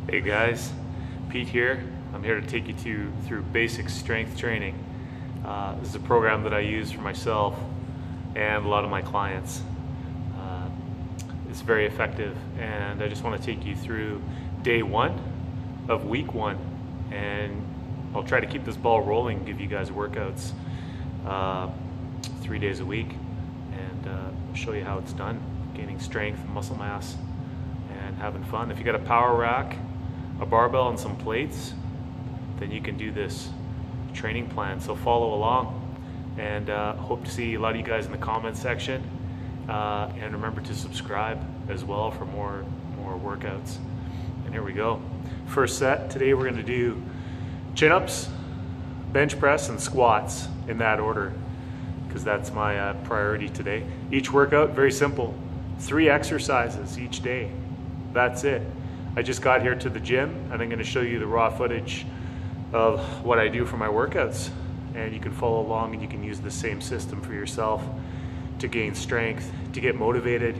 Hey guys, Pete here. I'm here to take you through basic strength training. This is a program that I use for myself and a lot of my clients. It's very effective, and I just want to take you through day one of week one, and I'll try to keep this ball rolling, give you guys workouts 3 days a week, and show you how it's done, gaining strength, muscle mass, and having fun. If you got a power rack, a barbell, and some plates, then you can do this training plan. So follow along, and hope to see a lot of you guys in the comments section, and remember to subscribe as well for more workouts. And here we go. First set today, we're going to do chin-ups, bench press, and squats in that order, because that's my priority today. Each workout, very simple, 3 exercises each day. That's it. I just got here to the gym, and I'm going to show you the raw footage of what I do for my workouts, and you can follow along, and you can use the same system for yourself to gain strength, to get motivated,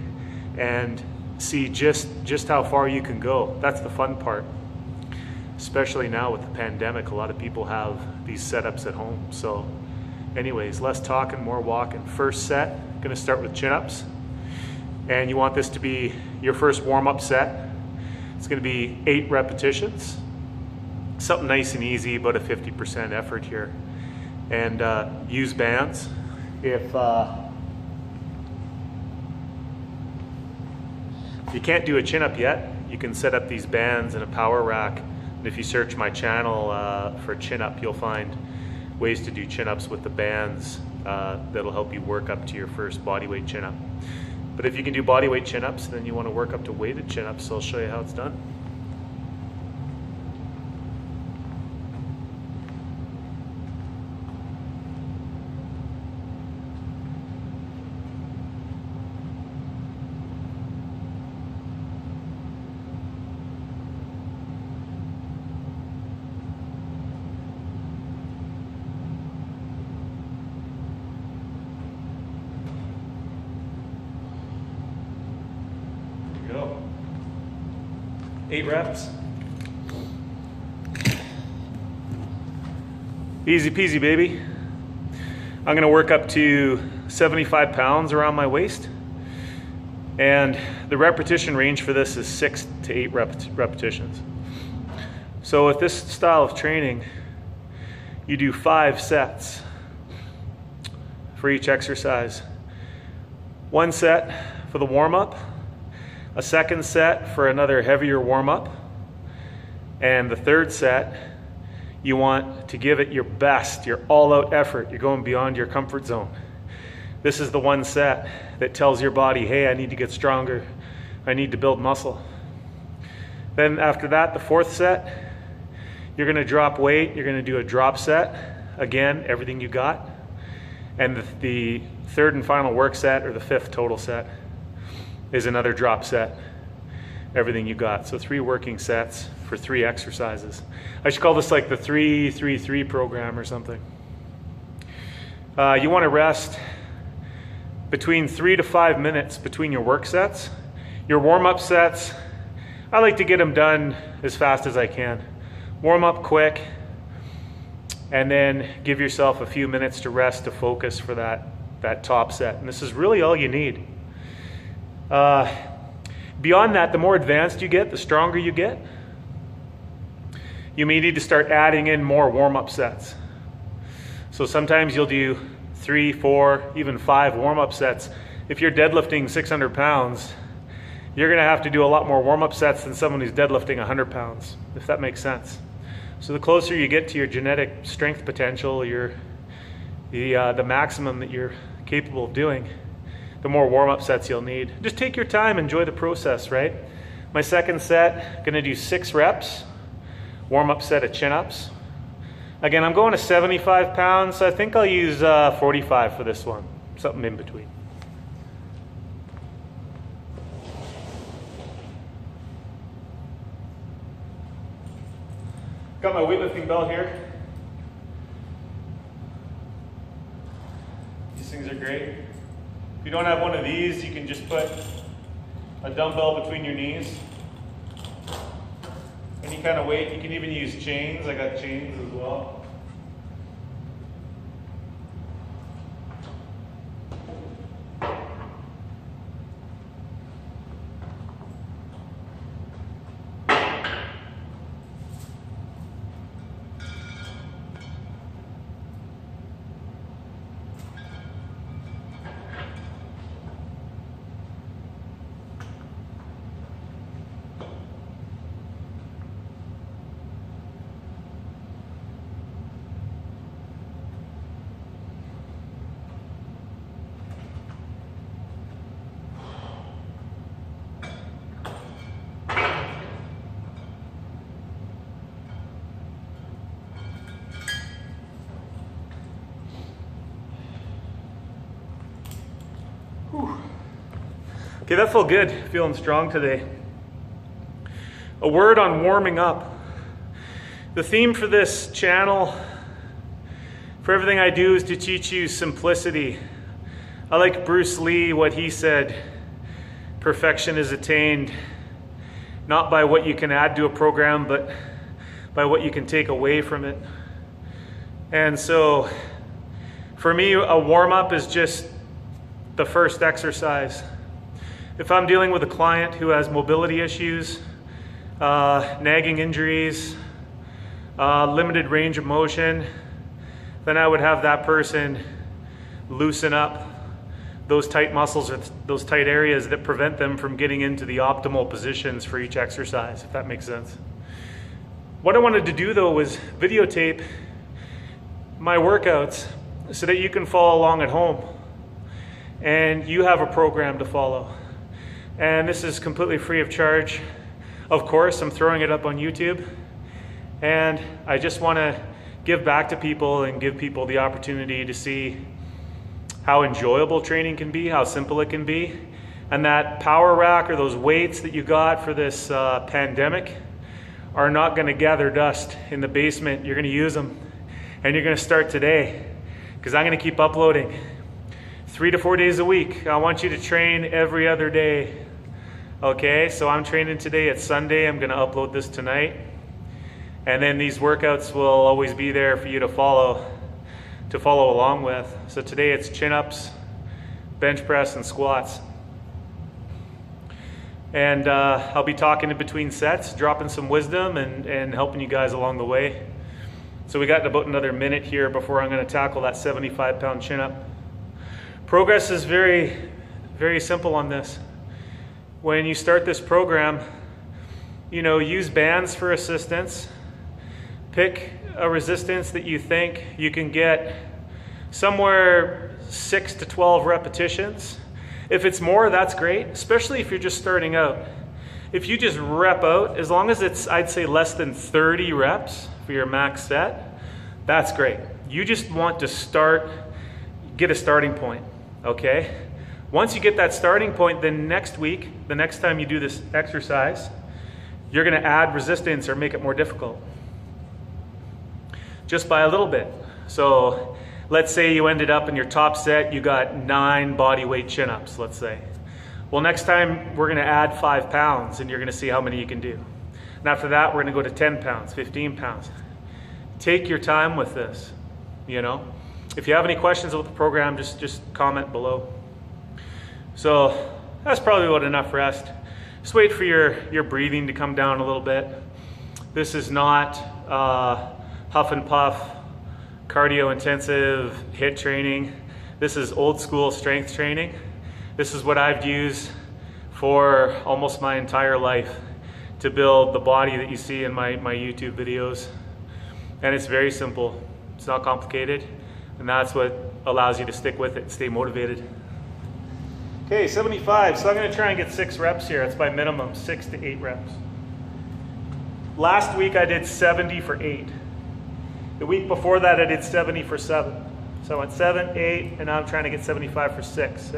and see just how far you can go. That's the fun part, especially now with the pandemic. A lot of people have these setups at home. So anyways, less talking, more walking. First set, going to start with chin-ups, and you want this to be your first warm-up set. It's going to be 8 repetitions, something nice and easy, about a 50% effort here. And use bands. If you can't do a chin-up yet, you can set up these bands in a power rack. And if you search my channel for chin-up, you'll find ways to do chin-ups with the bands that'll help you work up to your first bodyweight chin-up. But if you can do bodyweight chin-ups, then you want to work up to weighted chin-ups, so I'll show you how it's done. Go. 8 reps. Easy peasy, baby. I'm gonna work up to 75 pounds around my waist. And the repetition range for this is 6 to 8 repetitions. So with this style of training, you do 5 sets for each exercise. 1 set for the warm-up, a 2nd set for another heavier warm-up, and the 3rd set, you want to give it your best, your all-out effort. You're going beyond your comfort zone. This is the 1 set that tells your body, hey, I need to get stronger. I need to build muscle. Then after that, the 4th set, you're gonna drop weight. You're gonna do a drop set. Again, everything you got. And the 3rd and final work set, or the 5th total set, is another drop set, everything you got. So 3 working sets for 3 exercises. I should call this like the 3-3-3 program or something. You want to rest between 3 to 5 minutes between your work sets. Your warm-up sets, I like to get them done as fast as I can. Warm up quick, and then give yourself a few minutes to rest, to focus for that top set. And this is really all you need. Beyond that, the more advanced you get, the stronger you get. You may need to start adding in more warm-up sets. So sometimes you'll do 3, 4, even 5 warm-up sets. If you're deadlifting 600 pounds, you're gonna have to do a lot more warm-up sets than someone who's deadlifting 100 pounds, if that makes sense. So the closer you get to your genetic strength potential, the maximum that you're capable of doing, the more warm-up sets you'll need. Just take your time, enjoy the process, right? My 2nd set, gonna do 6 reps, warm-up set of chin-ups. Again, I'm going to 75 pounds, so I think I'll use 45 for this one, something in between. Got my weightlifting belt here. These things are great. If you don't have one of these, you can just put a dumbbell between your knees kind of weight. You can even use chains. I got chains as well. Okay, that felt good, feeling strong today. A word on warming up. The theme for this channel, for everything I do, is to teach you simplicity. I like Bruce Lee, what he said, perfection is attained not by what you can add to a program, but by what you can take away from it. And so, for me, a warm-up is just the first exercise. If I'm dealing with a client who has mobility issues, nagging injuries, limited range of motion, then I would have that person loosen up those tight muscles or those tight areas that prevent them from getting into the optimal positions for each exercise, if that makes sense. What I wanted to do though was videotape my workouts so that you can follow along at home and you have a program to follow. And this is completely free of charge. Of course, I'm throwing it up on YouTube. And I just want to give back to people and give people the opportunity to see how enjoyable training can be, how simple it can be. And that power rack or those weights that you got for this pandemic are not going to gather dust in the basement. You're going to use them. And you're going to start today, because I'm going to keep uploading 3 to 4 days a week. I want you to train every other day. Okay, so I'm training today. It's Sunday. I'm going to upload this tonight. And then these workouts will always be there for you to follow along with. So today it's chin-ups, bench press, and squats. And I'll be talking in between sets, dropping some wisdom and helping you guys along the way. So we got about another minute here before I'm going to tackle that 75-pound chin-up. Progress is very, very simple on this. When you start this program, use bands for assistance. Pick a resistance that you think you can get somewhere 6 to 12 repetitions. If it's more, that's great, especially if you're just starting out. If you just rep out, as long as it's, I'd say, less than 30 reps for your max set, that's great. You just want to get a starting point, okay? Once you get that starting point, then next week, the next time you do this exercise, you're gonna add resistance or make it more difficult. Just by a little bit. So let's say you ended up in your top set, you got 9 body weight chin-ups, let's say. Well, next time we're gonna add 5 pounds and you're gonna see how many you can do. And after that, we're gonna go to 10 pounds, 15 pounds. Take your time with this, If you have any questions about the program, just comment below. So that's probably about enough rest. Just wait for your breathing to come down a little bit. This is not huff and puff, cardio intensive HIIT training. This is old school strength training. This is what I've used for almost my entire life to build the body that you see in my YouTube videos. And it's very simple. It's not complicated. And that's what allows you to stick with it and stay motivated. Okay, 75. So I'm going to try and get 6 reps here. That's my minimum, 6 to 8 reps. Last week I did 70 for 8. The week before that I did 70 for 7. So I went 7, 8, and now I'm trying to get 75 for 6.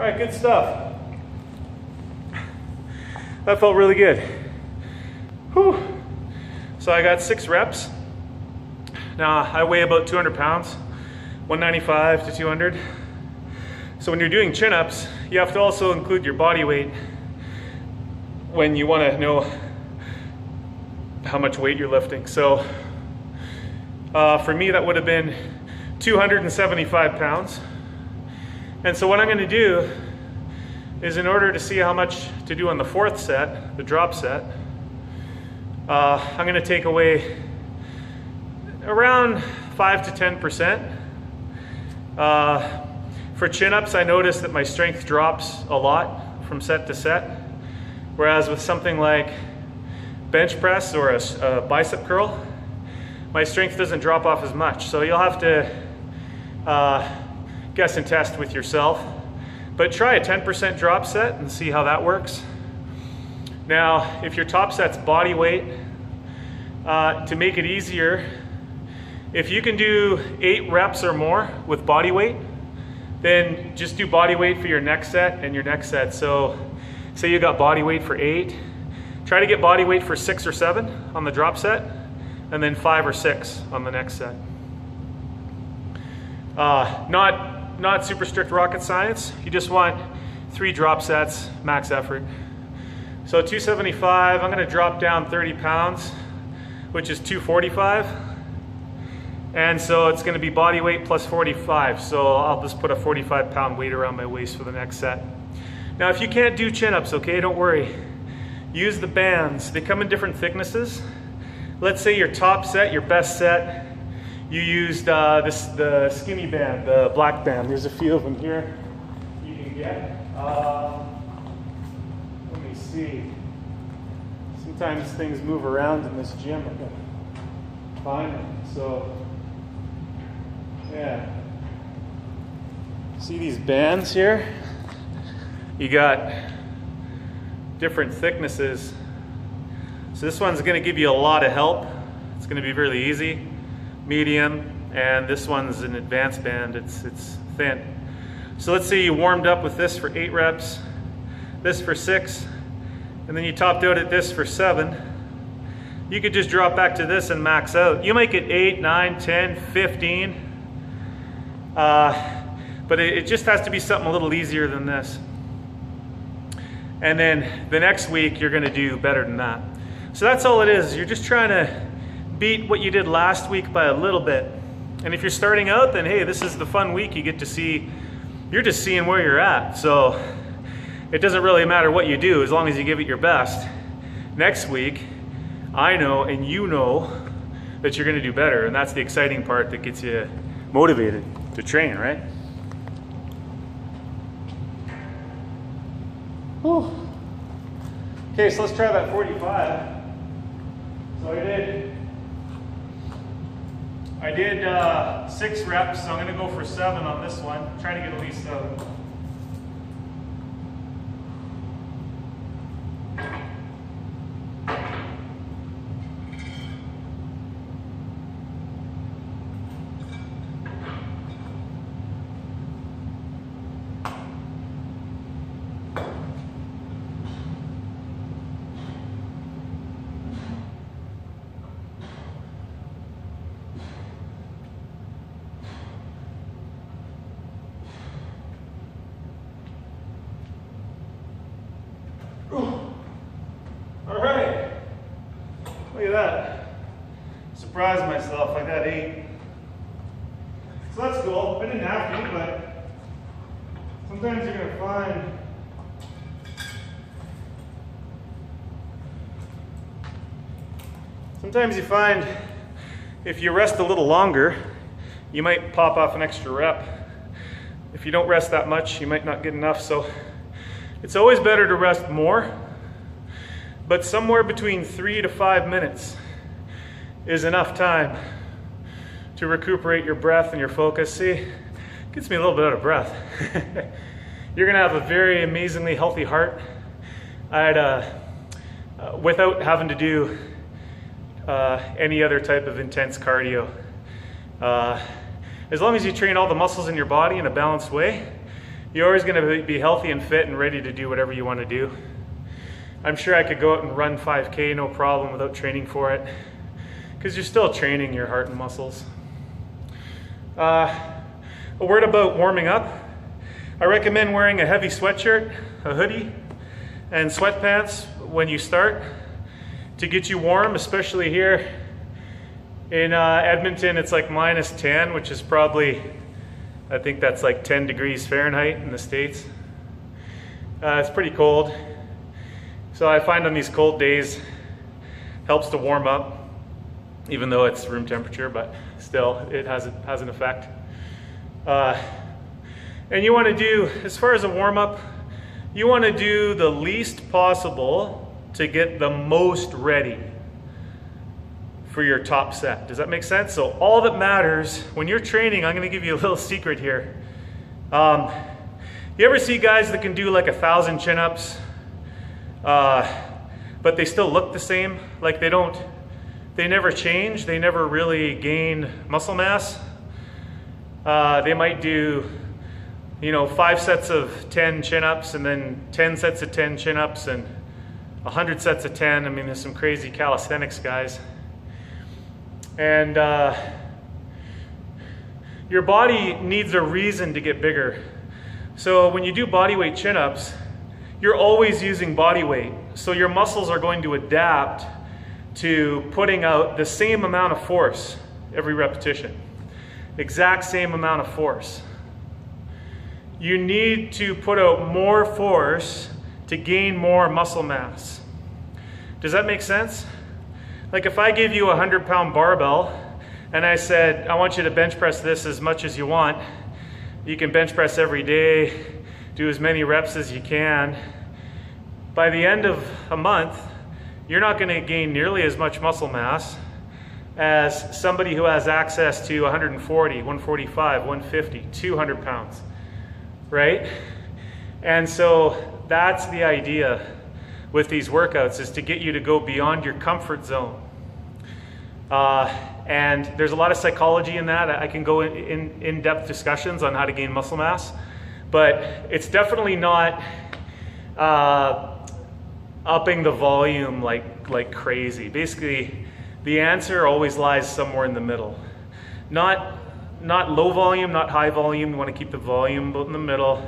All right, good stuff. That felt really good. Whew. So I got 6 reps. Now I weigh about 200 pounds, 195 to 200. So when you're doing chin-ups, you have to also include your body weight when you want to know how much weight you're lifting. So for me, that would have been 275 pounds. And so what I'm going to do is, in order to see how much to do on the 4th set, the drop set, I'm going to take away around 5 to 10%. For chin-ups, I notice that my strength drops a lot from set to set, whereas with something like bench press or a bicep curl, my strength doesn't drop off as much. So you'll have to guess and test with yourself, but try a 10% drop set and see how that works. Now, if your top set's body weight, to make it easier, if you can do 8 reps or more with body weight, then just do body weight for your next set and your next set. So say you got body weight for 8, try to get body weight for 6 or 7 on the drop set, and then 5 or 6 on the next set. Not super strict rocket science. You just want 3 drop sets, max effort. So 275, I'm gonna drop down 30 pounds, which is 245. And so it's gonna be body weight plus 45. So I'll just put a 45-pound weight around my waist for the next set. Now, if you can't do chin-ups, okay, don't worry. Use the bands. They come in different thicknesses. Let's say your top set, your best set, you used the skinny band, the black band. There's a few of them here you can get. Let me see. Sometimes things move around in this gym. I gotta find them. So, yeah. See these bands here? You got different thicknesses. So this one's gonna give you a lot of help. It's gonna be really easy, medium, and this one's an advanced band. It's thin. So let's say you warmed up with this for 8 reps, this for 6, and then you topped out at this for 7. You could just drop back to this and max out. You might get 8, 9, 10, 15, but it just has to be something a little easier than this. And then the next week, you're gonna do better than that. So that's all it is. You're just trying to beat what you did last week by a little bit. And if you're starting out, then hey, this is the fun week. You get to see, you're just seeing where you're at. So it doesn't really matter what you do as long as you give it your best. Next week, I know and you know that you're gonna do better, and that's the exciting part that gets you motivated to train, right? Whew. Okay, so let's try that 45. So I did 6 reps, so I'm gonna go for 7 on this one. Try to get at least 7. All right, look at that. Surprised myself, I got 8. So that's cool. I didn't have to, but sometimes you're gonna find you find if you rest a little longer, you might pop off an extra rep. If you don't rest that much, you might not get enough. So it's always better to rest more, but somewhere between 3 to 5 minutes is enough time to recuperate your breath and your focus. See, it gets me a little bit out of breath. You're gonna have a very amazingly healthy heart. Without having to do any other type of intense cardio. As long as you train all the muscles in your body in a balanced way, You're always going to be healthy and fit and ready to do whatever you want to do. I'm sure I could go out and run 5K no problem without training for it, because you're still training your heart and muscles. A word about warming up. I recommend wearing a heavy sweatshirt, a hoodie, and sweatpants when you start to get you warm, especially here in Edmonton. It's like -10, which is probably, I think that's like 10 degrees Fahrenheit in the States. It's pretty cold. So I find on these cold days, helps to warm up, even though it's room temperature, but still it has an effect. And you want to do, as far as a warm up, you want to do the least possible to get the most ready for your top set. Does that make sense? So all that matters when you're training, I'm going to give you a little secret here. You ever see guys that can do like 1,000 chin-ups, but they still look the same? Like they never change, they never really gain muscle mass. They might do, 5 sets of 10 chin-ups and then 10 sets of 10 chin-ups and 100 sets of 10. I mean, there's some crazy calisthenics guys. And your body needs a reason to get bigger. So when you do body weight chin-ups, you're always using body weight. So your muscles are going to adapt to putting out the same amount of force every repetition. Exact same amount of force. You need to put out more force to gain more muscle mass. Does that make sense? Like if I gave you a 100-pound barbell and I said, I want you to bench press this as much as you want. You can bench press every day, do as many reps as you can. By the end of a month, you're not going to gain nearly as much muscle mass as somebody who has access to 140, 145, 150, 200 pounds, right? And so that's the idea with these workouts, is to get you to go beyond your comfort zone. And there's a lot of psychology in that. I can go in-depth discussions on how to gain muscle mass, but it's definitely not upping the volume like crazy. Basically, the answer always lies somewhere in the middle. Not low volume, not high volume. You want to keep the volume in the middle,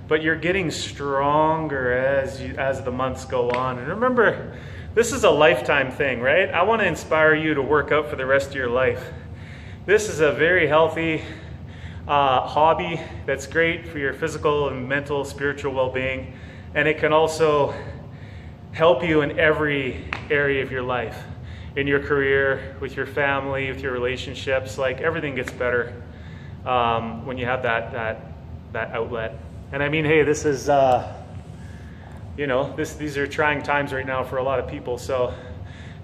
but you're getting stronger as the months go on. And remember, this is a lifetime thing, right? I want to inspire you to work out for the rest of your life. This is a very healthy hobby that's great for your physical and mental, spiritual well-being, and it can also help you in every area of your life, in your career, with your family, with your relationships. Like everything gets better when you have that outlet. And I mean, hey, this is these are trying times right now for a lot of people. So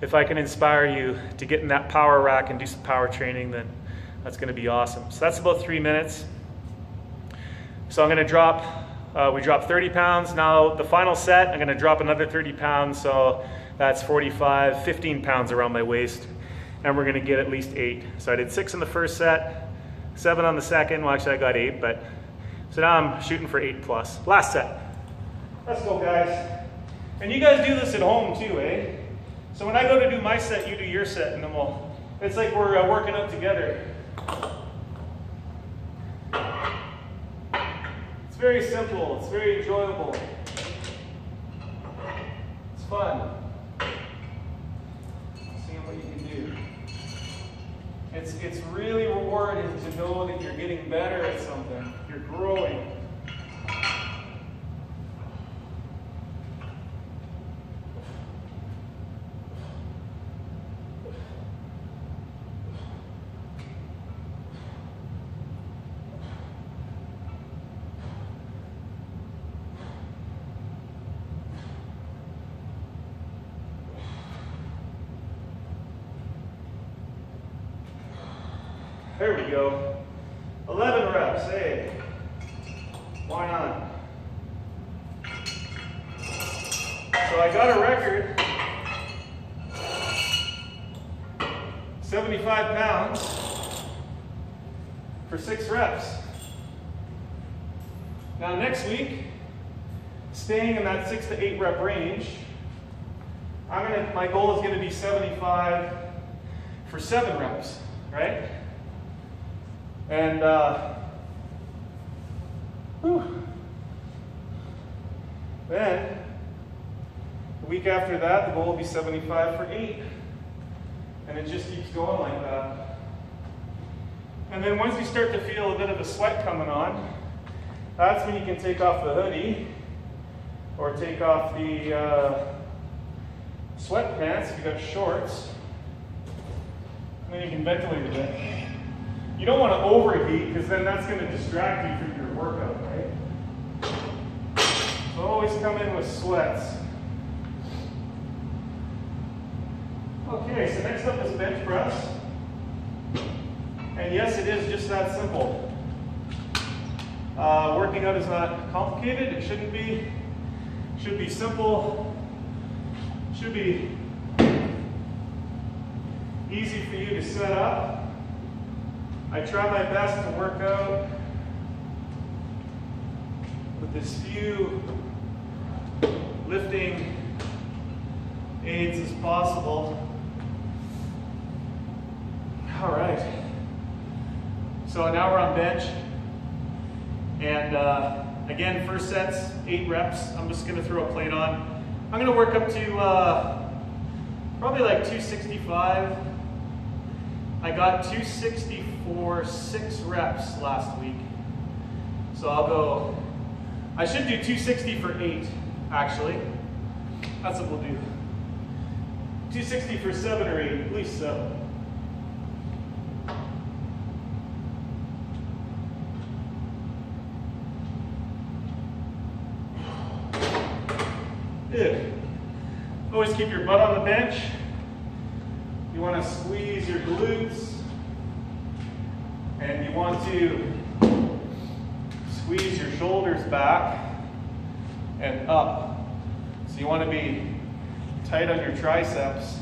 if I can inspire you to get in that power rack and do some power training, then that's going to be awesome. So that's about 3 minutes. So I'm going to drop. We dropped 30 pounds. Now the final set, I'm going to drop another 30 pounds. So that's 45, 15 pounds around my waist. And we're going to get at least 8. So I did 6 in the first set, 7 on the second. Well, actually I got 8, but so now I'm shooting for 8 plus. Last set. Let's go, guys. And you guys do this at home too, eh? So when I go to do my set, you do your set, and then it's like we're working out together. It's very simple, it's very enjoyable. It's fun. Seeing what you can do. It's really rewarding to know that you're getting better at something. You're growing. There we go. 11 reps, hey. Why not? So I got a record. 75 pounds for 6 reps. Now next week, staying in that 6 to 8 rep range, my goal is going to be 75 for 7 reps, right? And then the week after that, the goal will be 75 for 8. And it just keeps going like that. And then once you start to feel a bit of a sweat coming on, that's when you can take off the hoodie or take off the sweatpants if you've got shorts. And then you can ventilate a bit. You don't want to overheat because then that's going to distract you from your workout, right? So always come in with sweats. Okay, so next up is bench press. And yes, it is just that simple. Working out is not complicated. It shouldn't be. Should be simple. Should be easy for you to set up. I try my best to work out with as few lifting aids as possible. All right. So now we're on bench. And again, first set's 8 reps. I'm just going to throw a plate on. I'm going to work up to probably like 265. I got 260 for 6 reps last week. So I should do 260 for 8, actually. That's what we'll do. 260 for 7 or 8, at least so. Good. Always keep your butt on the bench. You want to squeeze your glutes. And you want to squeeze your shoulders back and up. So you want to be tight on your triceps.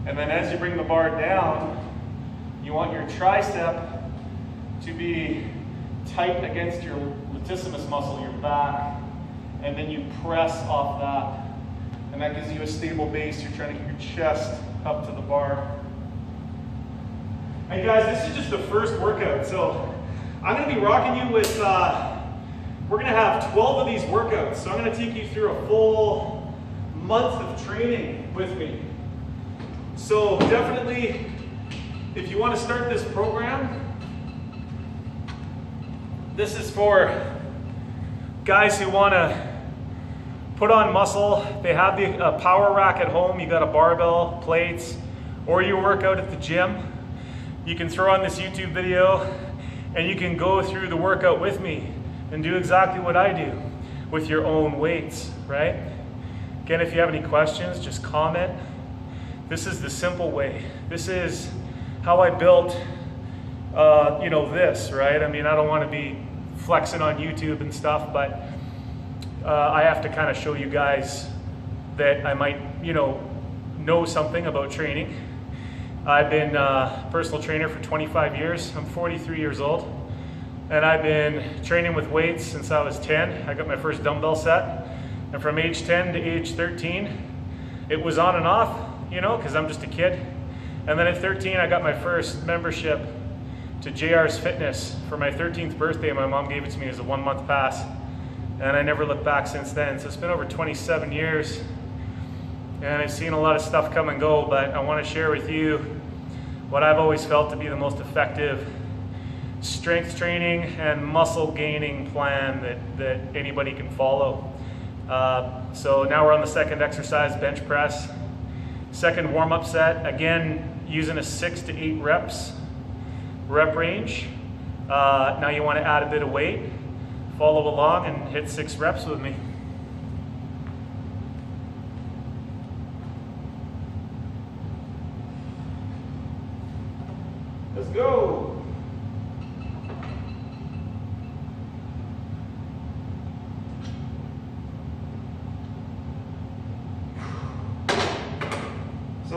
And then as you bring the bar down, you want your tricep to be tight against your latissimus muscle, your back. And then you press off that. And that gives you a stable base. You're trying to keep your chest up to the bar. Hey guys, this is just the first workout. So I'm going to be rocking you with, we're going to have 12 of these workouts. So I'm going to take you through a full month of training with me. So definitely, if you want to start this program, this is for guys who want to put on muscle. They have the power rack at home. You got a barbell, plates, or you work out at the gym. You can throw on this YouTube video and you can go through the workout with me and do exactly what I do with your own weights, right? Again, if you have any questions, just comment. This is the simple way. This is how I built, this, right? I mean, I don't want to be flexing on YouTube and stuff, but I have to kind of show you guys that I might, know something about training. I've been a personal trainer for 25 years. I'm 43 years old. And I've been training with weights since I was 10. I got my first dumbbell set. And from age 10 to age 13, it was on and off, because I'm just a kid. And then at 13, I got my first membership to JR's Fitness for my 13th birthday. My mom gave it to me as a 1-month pass. And I never looked back since then. So it's been over 27 years. And I've seen a lot of stuff come and go, but I want to share with you what I've always felt to be the most effective strength training and muscle gaining plan that anybody can follow. So now we're on the second exercise, bench press. Second warm-up set, again, using a 6 to 8 reps rep range. Now you want to add a bit of weight. Follow along and hit 6 reps with me. Let's go. So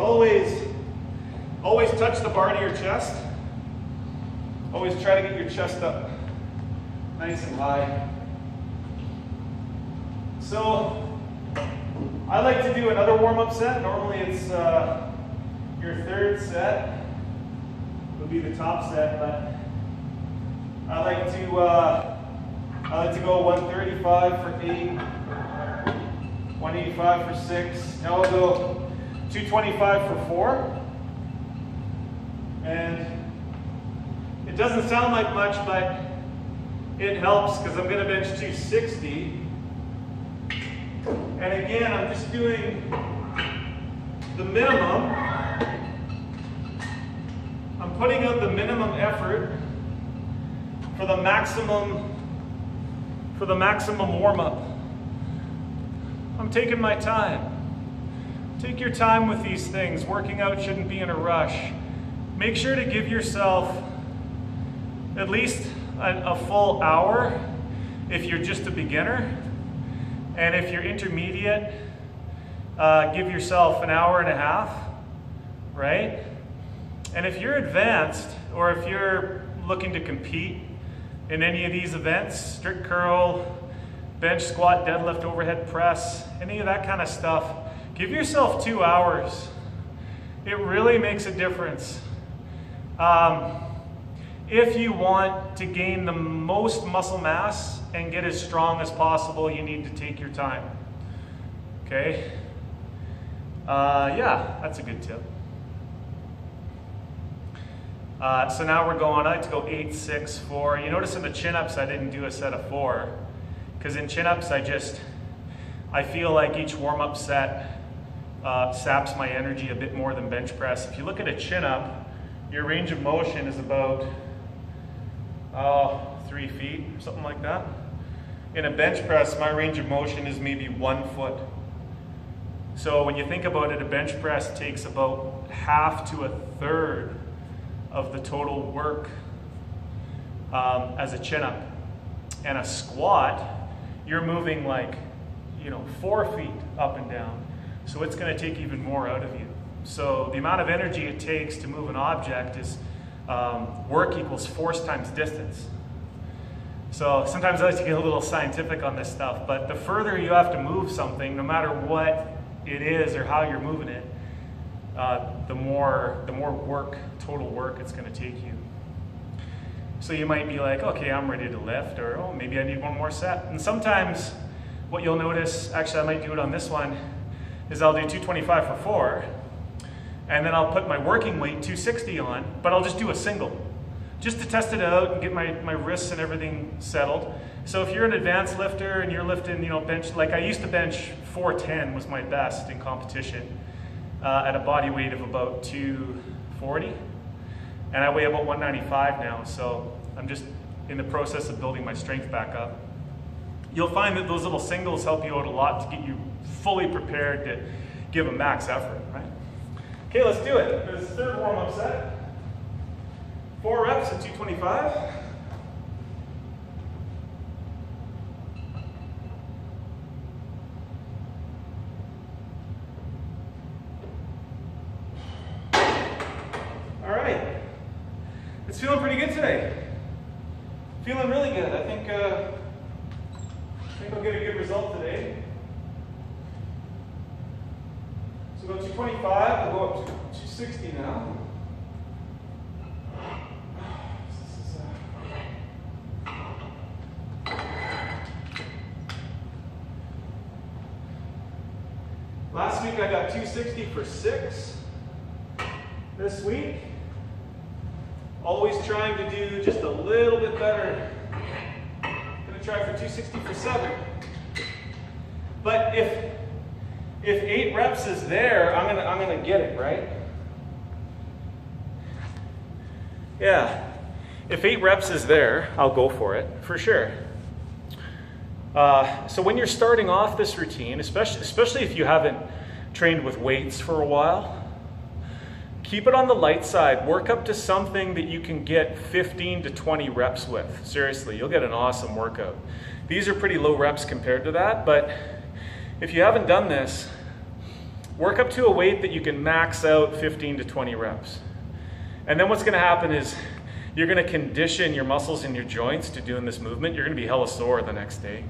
always touch the bar to your chest. Always try to get your chest up nice and high. So I like to do another warm-up set. Normally it's your third set would be the top set, but I like to go 135 for 8, 185 for 6. Now I'll go 225 for 4. And it doesn't sound like much, but it helps because I'm going to bench 260. And again, I'm just doing the minimum. I'm putting out the minimum effort for the maximum warm-up. I'm taking my time. Take your time with these things. Working out shouldn't be in a rush. Make sure to give yourself at least a full hour if you're just a beginner. And if you're intermediate, give yourself an hour and a half, right? And if you're advanced, or if you're looking to compete in any of these events, strict curl, bench, squat, deadlift, overhead press, any of that kind of stuff, give yourself 2 hours. It really makes a difference. If you want to gain the most muscle mass and get as strong as possible, you need to take your time. Okay? Yeah, that's a good tip. So now we're going, I like to go 8, 6, 4. You notice in the chin-ups I didn't do a set of 4. Because in chin-ups I feel like each warm-up set saps my energy a bit more than bench press. If you look at a chin-up, your range of motion is about 3 feet, something like that. In a bench press, my range of motion is maybe 1 foot. So when you think about it, a bench press takes about half to a third of the total work as a chin-up. And a squat, you're moving like, 4 feet up and down. So it's going to take even more out of you. So the amount of energy it takes to move an object is work equals force times distance. So sometimes I like to get a little scientific on this stuff, but the further you have to move something, no matter what it is or how you're moving it, the more work, total work it's going to take you. So you might be like, okay, I'm ready to lift, or oh, maybe I need one more set. And sometimes what you'll notice, actually I might do it on this one, is I'll do 225 for 4, and then I'll put my working weight 260 on, but I'll just do a single, just to test it out and get my wrists and everything settled. So if you're an advanced lifter and you're lifting, bench, like I used to bench 410 was my best in competition at a body weight of about 240, and I weigh about 195 now, so I'm just in the process of building my strength back up. You'll find that those little singles help you out a lot to get you fully prepared to give a max effort, right? Okay, let's do it. This third warm-up set. 4 reps at 225. All right. It's feeling pretty good today. Feeling really good. I think I'll get a good result today. So go 225, I'll go up to 260 now. Last week I got 260 for 6. This week, always trying to do just a little bit better. Gonna try for 260 for 7. But if 8 reps is there, I'm gonna get it, right? Yeah. If 8 reps is there, I'll go for it, for sure. So when you're starting off this routine, especially if you haven't trained with weights for a while, keep it on the light side. Work up to something that you can get 15 to 20 reps with. Seriously, you'll get an awesome workout. These are pretty low reps compared to that, but if you haven't done this, work up to a weight that you can max out 15 to 20 reps. And then what's going to happen is you're going to condition your muscles in your joints to doing this movement. You're going to be hella sore the next day.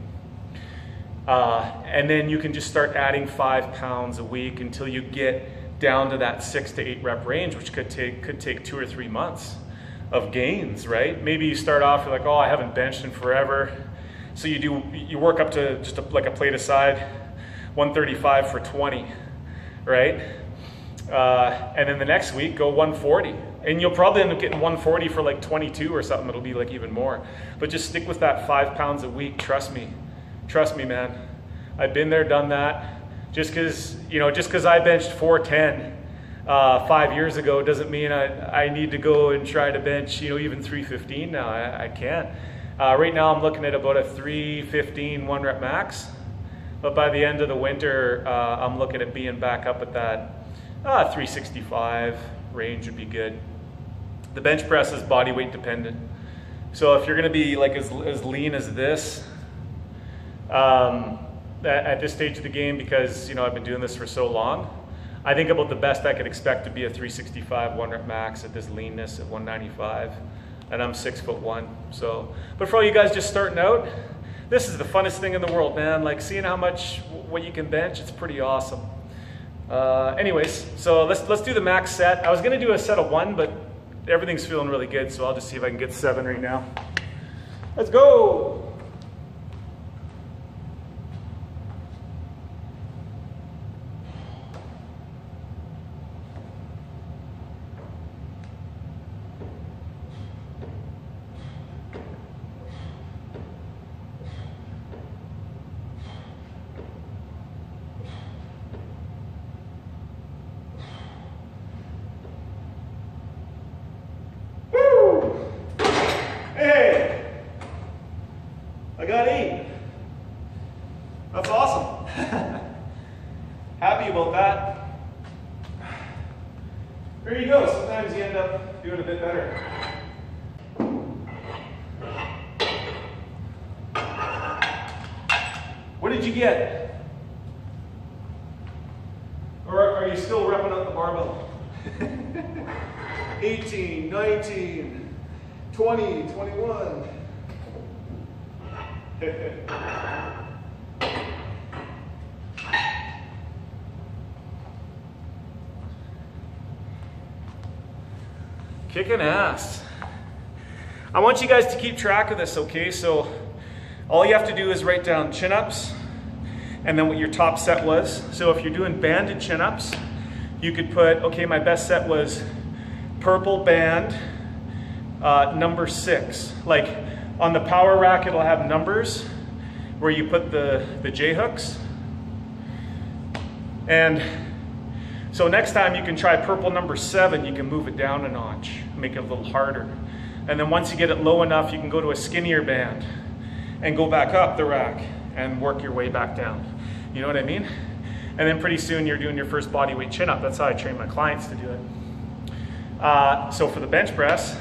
And then you can just start adding 5 pounds a week until you get down to that 6 to 8 rep range, which could take 2 or 3 months of gains, right? Maybe you start off, you're like, oh, I haven't benched in forever. So you work up to just like a plate aside, 135 for 20, right? And then the next week, go 140. And you'll probably end up getting 140 for like 22 or something. It'll be like even more. But just stick with that 5 pounds a week. Trust me, man. I've been there, done that. Just because I benched 410 5 years ago doesn't mean I need to go and try to bench, even 315 now. I can't. Right now I'm looking at about a 315 1 rep max. But by the end of the winter, I'm looking at being back up at that 365 range would be good. The bench press is body weight dependent. So if you're going to be like as lean as this at this stage of the game, because I've been doing this for so long, I think about the best I could expect to be a 365 1 rep max at this leanness at 195, and I'm 6'1". So, but for all you guys just starting out, this is the funnest thing in the world, man. Like seeing what you can bench, it's pretty awesome. Anyways, so let's do the max set. I was gonna do a set of 1, but everything's feeling really good, so I'll just see if I can get 7 right now. Let's go. Hey, I got 8. That's awesome. Happy about that. There you go. Sometimes you end up doing a bit better. What did you get? Or are you still repping up the barbell? 18, 19. 20, 21. Kicking ass. I want you guys to keep track of this, okay? So all you have to do is write down chin-ups and then what your top set was. So if you're doing banded chin-ups, you could put, okay, my best set was purple band, number 6. Like on the power rack, it'll have numbers where you put the J hooks. And so next time you can try purple number 7, you can move it down a notch, make it a little harder. And then once you get it low enough, you can go to a skinnier band and go back up the rack and work your way back down. You know what I mean? And then pretty soon you're doing your first body weight chin up. That's how I train my clients to do it. So for the bench press,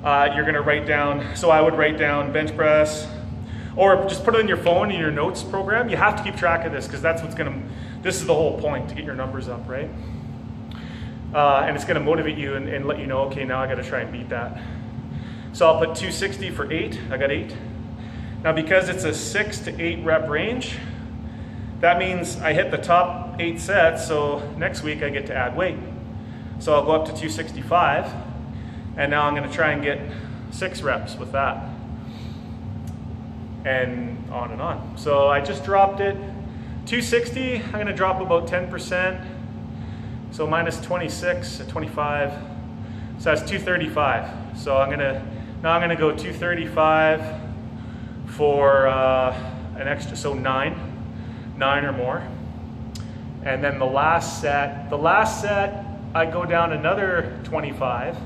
you're gonna write down, so I would write down bench press, or just put it in your phone in your notes program. You have to keep track of this because that's what's gonna, this is the whole point, to get your numbers up, right? And it's gonna motivate you and let you know, okay, now I gotta try and beat that. So I'll put 260 for 8, I got 8. Now because it's a 6 to 8 rep range, that means I hit the top 8 sets, so next week I get to add weight. So I'll go up to 265. And now I'm going to try and get 6 reps with that. And on and on. So I just dropped it. 260, I'm going to drop about 10%. So minus 26 at 25. So that's 235. So now I'm going to go 235 for an extra, so 9 or more. And then the last set I go down another 25.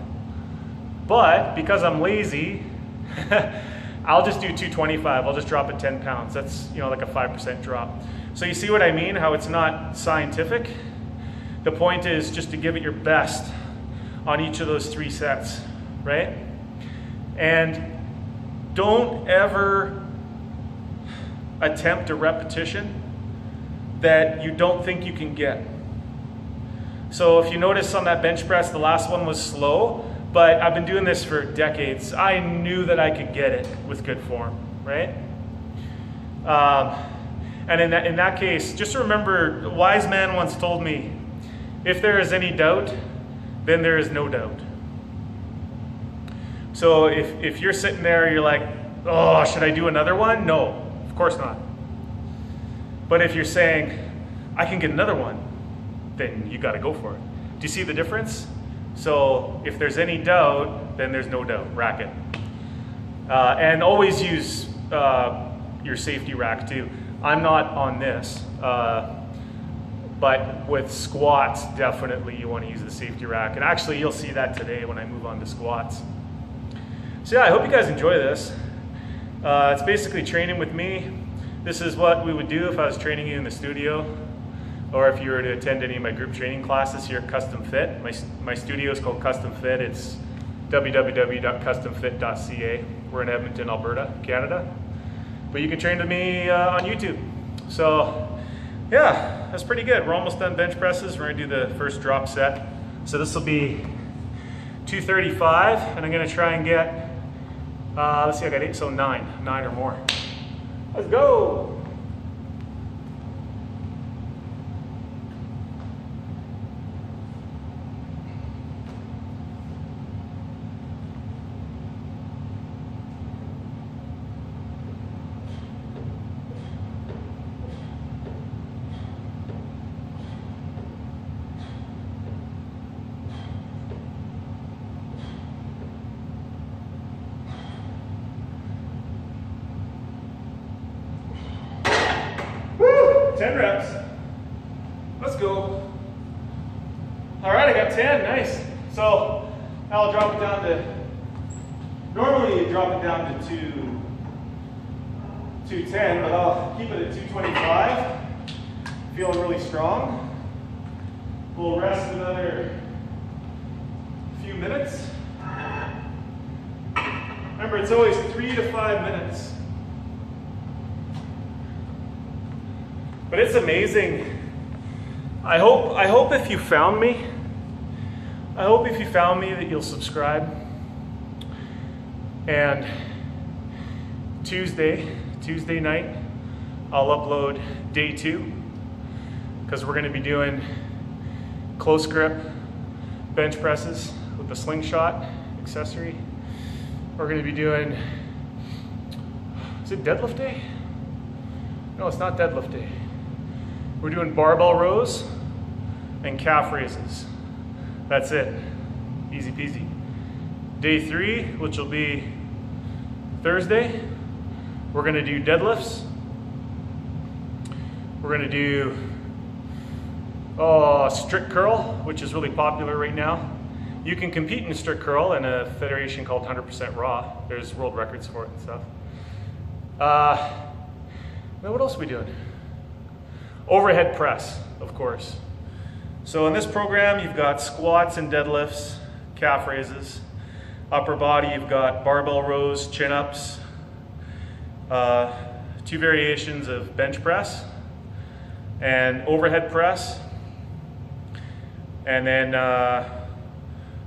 But because I'm lazy, I'll just do 225. I'll just drop it 10 pounds. That's like a 5% drop. So you see what I mean? How it's not scientific. The point is just to give it your best on each of those 3 sets, right? And don't ever attempt a repetition that you don't think you can get. So if you notice on that bench press, the last one was slow. But I've been doing this for decades. I knew that I could get it with good form, right? And in that case, just remember, a wise man once told me, if there is any doubt, then there is no doubt. So if you're sitting there, you're like, oh, should I do another one? No, of course not. But if you're saying, I can get another one, then you got to go for it. Do you see the difference? So if there's any doubt, then there's no doubt. Rack it. And always use your safety rack too. I'm not on this, but with squats, definitely you want to use the safety rack. And actually, you'll see that today when I move on to squats. So yeah, I hope you guys enjoy this. It's basically training with me. This is what we would do if I was training you in the studio, or if you were to attend any of my group training classes here at Custom Fit. My studio is called Custom Fit. It's www.customfit.ca. We're in Edmonton, Alberta, Canada. But you can train with me on YouTube. So yeah, that's pretty good. We're almost done bench presses. We're gonna do the first drop set. So this will be 235, and I'm gonna try and get, let's see, I got 8, so 9 or more. Let's go. Woo! 10 reps. Let's go. All right, I got 10. Nice. So now I'll drop it down to, normally you drop it down to 210, but I'll keep it at 225. Feeling really strong. We'll rest another few minutes. Remember, it's always 3 to 5 minutes. But it's amazing. I hope if you found me, that you'll subscribe. And Tuesday night, I'll upload day 2, because we're going to be doing close grip bench presses with the slingshot accessory. We're going to be doing, is it deadlift day? No, it's not deadlift day. We're doing barbell rows and calf raises. That's it. Easy peasy. Day 3, which will be Thursday, we're going to do deadlifts. We're going to do strict curl, which is really popular right now. You can compete in strict curl in a federation called 100% Raw. There's world records for it and stuff. Then what else are we doing? Overhead press, of course. So in this program, you've got squats and deadlifts, calf raises. Upper body, you've got barbell rows, chin-ups, 2 variations of bench press, and overhead press. And then,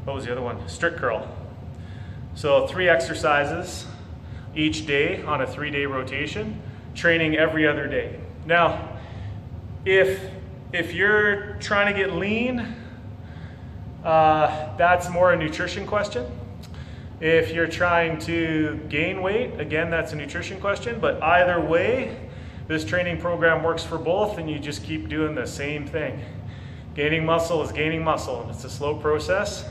what was the other one? Strict curl. So 3 exercises each day on a 3-day rotation, training every other day. Now, if you're trying to get lean, that's more a nutrition question. If you're trying to gain weight, again, that's a nutrition question. But either way, this training program works for both, and you just keep doing the same thing. Gaining muscle is gaining muscle, and it's a slow process.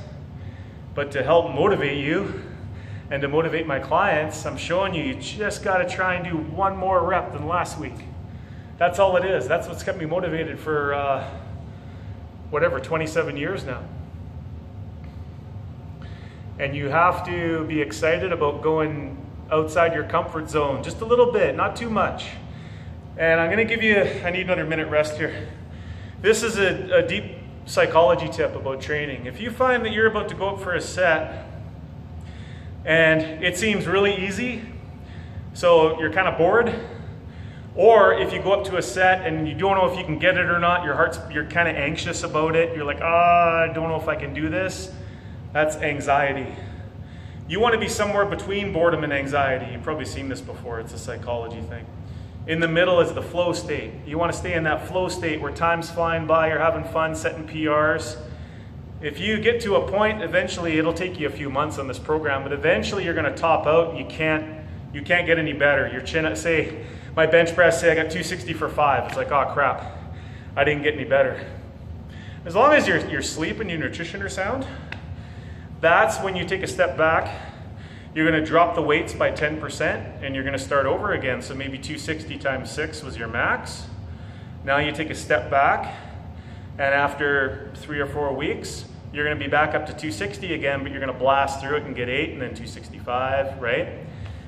But to help motivate you and to motivate my clients, I'm showing you just got to try and do 1 more rep than last week. That's all it is. That's what's kept me motivated for, 27 years now. And you have to be excited about going outside your comfort zone, just a little bit, not too much. And I'm gonna give you, I need another minute rest here. This is a deep psychology tip about training. If you find that you're about to go up for a set and it seems really easy, so you're kind of bored, or if you go up to a set and you don't know if you can get it or not, you're kind of anxious about it, you're like, I don't know if I can do this, that's anxiety. You want to be somewhere between boredom and anxiety. You've probably seen this before, it's a psychology thing. In the middle is the flow state. You want to stay in that flow state where time's flying by, you're having fun, setting PRs. If you get to a point, eventually it'll take you a few months on this program, but eventually you're going to top out. You can't get any better. Your chin, say my bench press, say I got 260 for 5. It's like, oh crap, I didn't get any better. As long as your sleep and your nutrition are sound, that's when you take a step back. You're going to drop the weights by 10% and you're going to start over again. So maybe 260 times 6 was your max. Now you take a step back, and after 3 or 4 weeks, you're going to be back up to 260 again, but you're going to blast through it and get 8 and then 265, right?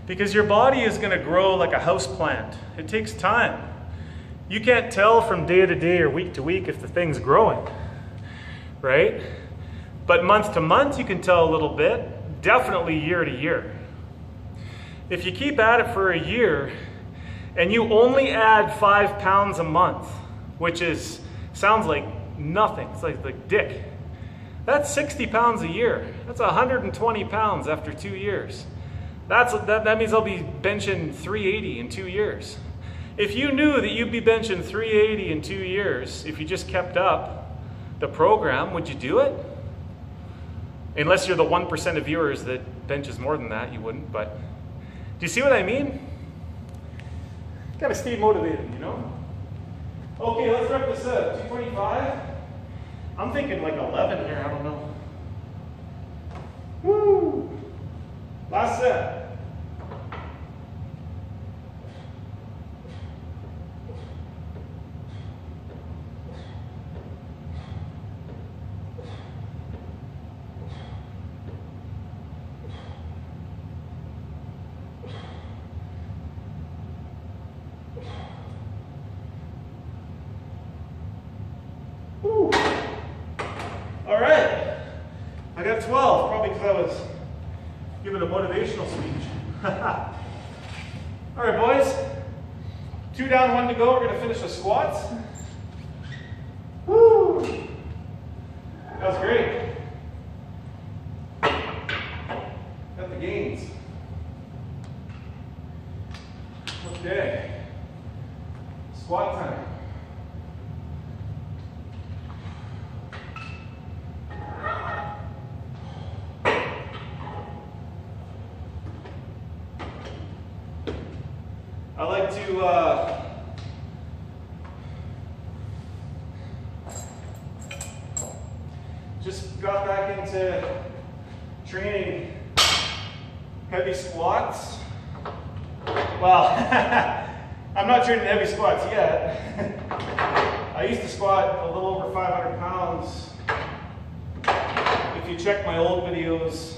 Because your body is going to grow like a house plant. It takes time. You can't tell from day to day or week to week if the thing's growing, right? But month to month, you can tell a little bit. Definitely year to year. If you keep at it for a year and you only add 5 pounds a month, which sounds like nothing, it's like dick. That's 60 pounds a year. That's 120 pounds after 2 years. That means I'll be benching 380 in 2 years. If you knew that you'd be benching 380 in 2 years, if you just kept up the program, would you do it? Unless you're the 1% of viewers that benches more than that, you wouldn't. But do you see what I mean? Gotta stay motivated, you know? Okay, let's wrap this up. 225. I'm thinking like 11 here, I don't know. Woo! Last set. All right, I got 12, probably because I was giving a motivational speech. All right, boys, 2 down, 1 to go. We're gonna finish the squats. Woo! That was great. Got the gains. Okay, squat time. I like to just got back into training heavy squats. Well, I'm not training heavy squats yet. I used to squat a little over 500 pounds. If you check my old videos,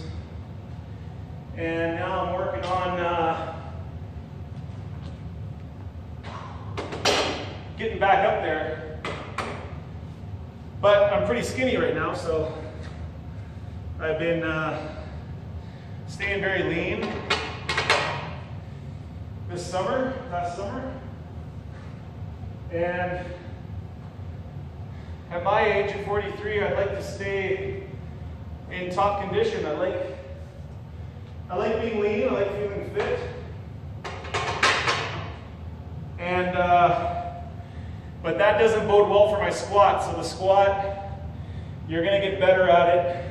and now I'm working on getting back up there, but I'm pretty skinny right now, so I've been staying very lean this past summer, and at my age of 43, I'd like to stay in top condition. I like being lean, I like feeling fit, and but that doesn't bode well for my squat. So the squat, you're going to get better at it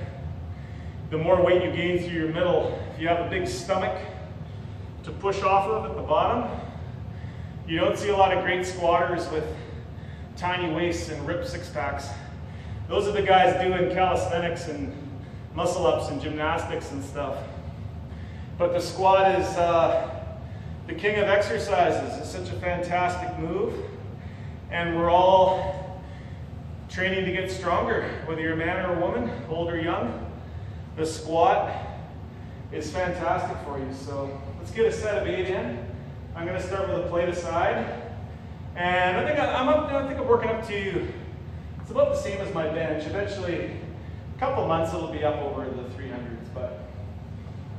the more weight you gain through your middle. If you have a big stomach to push off of at the bottom, you don't see a lot of great squatters with tiny waists and ripped six-packs. Those are the guys doing calisthenics and muscle-ups and gymnastics and stuff. But the squat is the king of exercises. It's such a fantastic move. And we're all training to get stronger, whether you're a man or a woman, old or young. The squat is fantastic for you. So let's get a set of 8 in. I'm going to start with a plate aside. And I think I'm working up to, it's about the same as my bench. Eventually, a couple months it'll be up over the 300s, but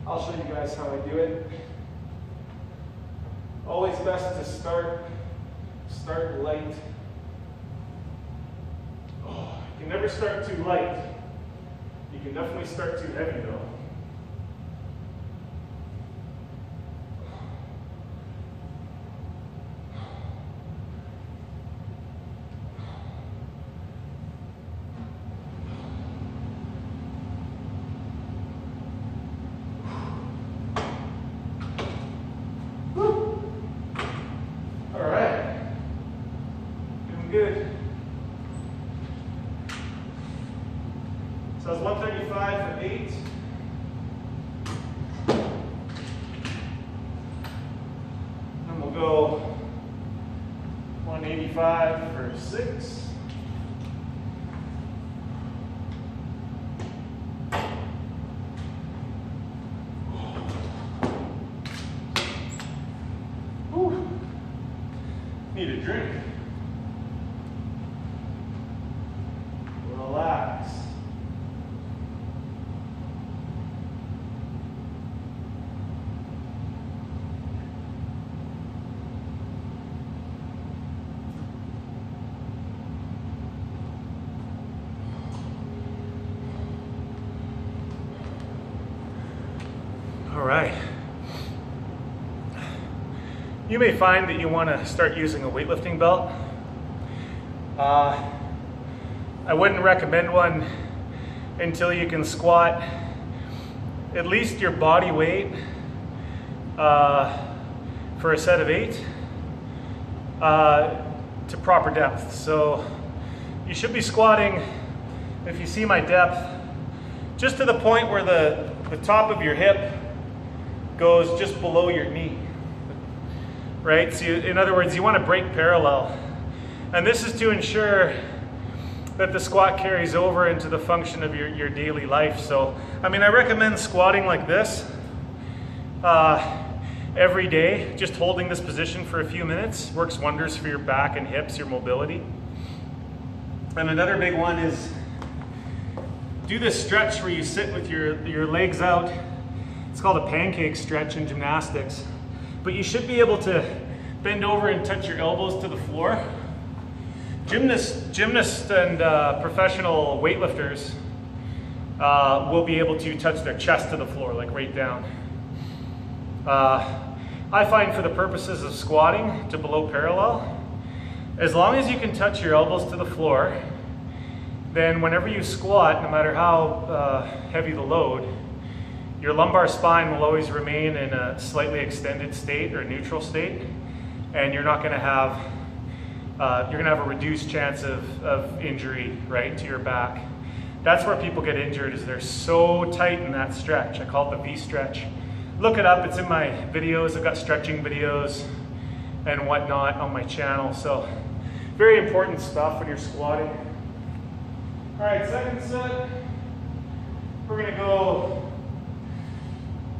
I'll show you guys how I do it. Always best to start light. Oh, you can never start too light. You can definitely start too heavy though. 285 for 6. Whew. Need a drink. Relax. All right. You may find that you want to start using a weightlifting belt. I wouldn't recommend one until you can squat at least your body weight for a set of 8 to proper depth. So you should be squatting, if you see my depth, just to the point where the top of your hip goes just below your knee, right? So in other words, you want to break parallel. And this is to ensure that the squat carries over into the function of your daily life. So, I mean, I recommend squatting like this every day. Just holding this position for a few minutes works wonders for your back and hips, your mobility. And another big one is do this stretch where you sit with your legs out. It's called a pancake stretch in gymnastics. But you should be able to bend over and touch your elbows to the floor. Gymnasts and professional weightlifters will be able to touch their chest to the floor, like right down. I find for the purposes of squatting to below parallel, as long as you can touch your elbows to the floor, then whenever you squat, no matter how heavy the load, your lumbar spine will always remain in a slightly extended state or neutral state, and you're not going to have you're going to have a reduced chance of injury, right, to your back. That's where people get injured, is they're so tight in that stretch. I call it the V stretch. Look it up, it's in my videos. I've got stretching videos and whatnot on my channel. So very important stuff when you're squatting. All right, second set. We're going to go